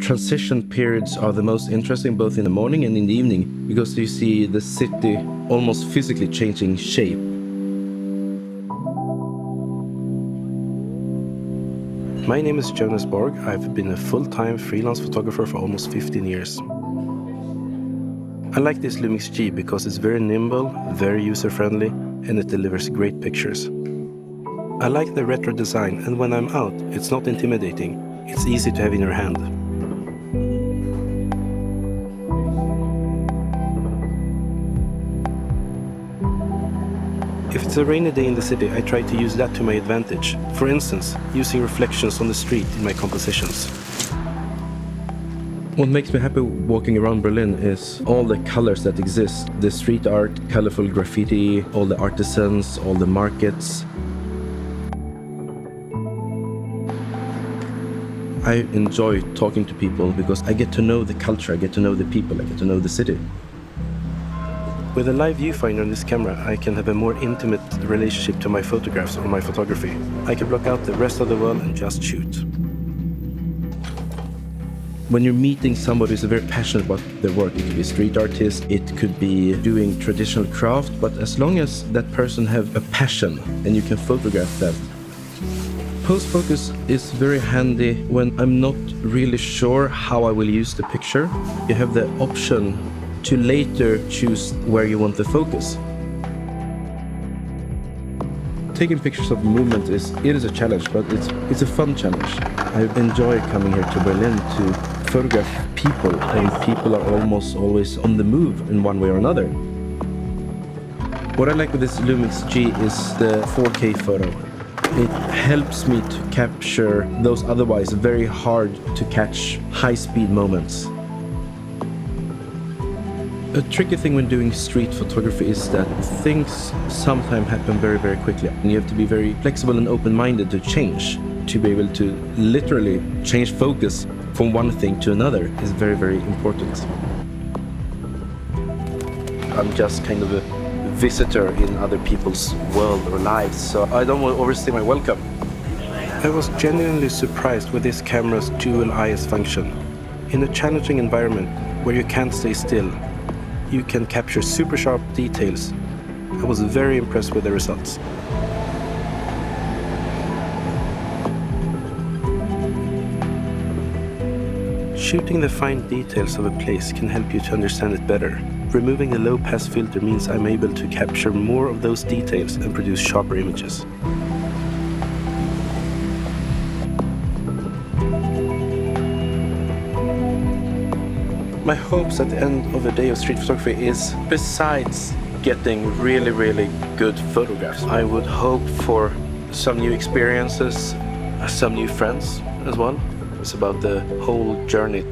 transition periods are the most interesting, both in the morning and in the evening, because you see the city almost physically changing shape. My name is Jonas Borg. I've been a full-time freelance photographer for almost 15 years. I like this LUMIX G because it's very nimble, very user-friendly, and it delivers great pictures. I like the retro design, and when I'm out, it's not intimidating. It's easy to have in your hand. If it's a rainy day in the city, I try to use that to my advantage. For instance, using reflections on the street in my compositions. What makes me happy walking around Berlin is all the colors that exist. The street art, colorful graffiti, all the artisans, all the markets. I enjoy talking to people because I get to know the culture, I get to know the people, I get to know the city. With a live viewfinder on this camera, I can have a more intimate relationship to my photographs or my photography. I can block out the rest of the world and just shoot. When you're meeting somebody who's very passionate about their work, it could be a street artist, it could be doing traditional craft, but as long as that person have a passion and you can photograph that. Post-focus is very handy when I'm not really sure how I will use the picture. You have the option to later choose where you want the focus. Taking pictures of movement is a challenge, but it's a fun challenge. I enjoy coming here to Berlin to photograph people, and people are almost always on the move in one way or another. What I like with this LUMIX G is the 4K photo. It helps me to capture those otherwise very hard to catch high-speed moments. A tricky thing when doing street photography is that things sometimes happen very, very quickly. And you have to be very flexible and open-minded to change. To be able to literally change focus from one thing to another is very, very important. I'm just kind of a visitor in other people's world or lives, so I don't want to overstay my welcome. I was genuinely surprised with this camera's dual IS function. In a challenging environment where you can't stay still, you can capture super sharp details. I was very impressed with the results. Shooting the fine details of a place can help you to understand it better. Removing the low-pass filter means I'm able to capture more of those details and produce sharper images. My hopes at the end of a day of street photography is, besides getting really, really good photographs, I would hope for some new experiences, some new friends as well. It's about the whole journey.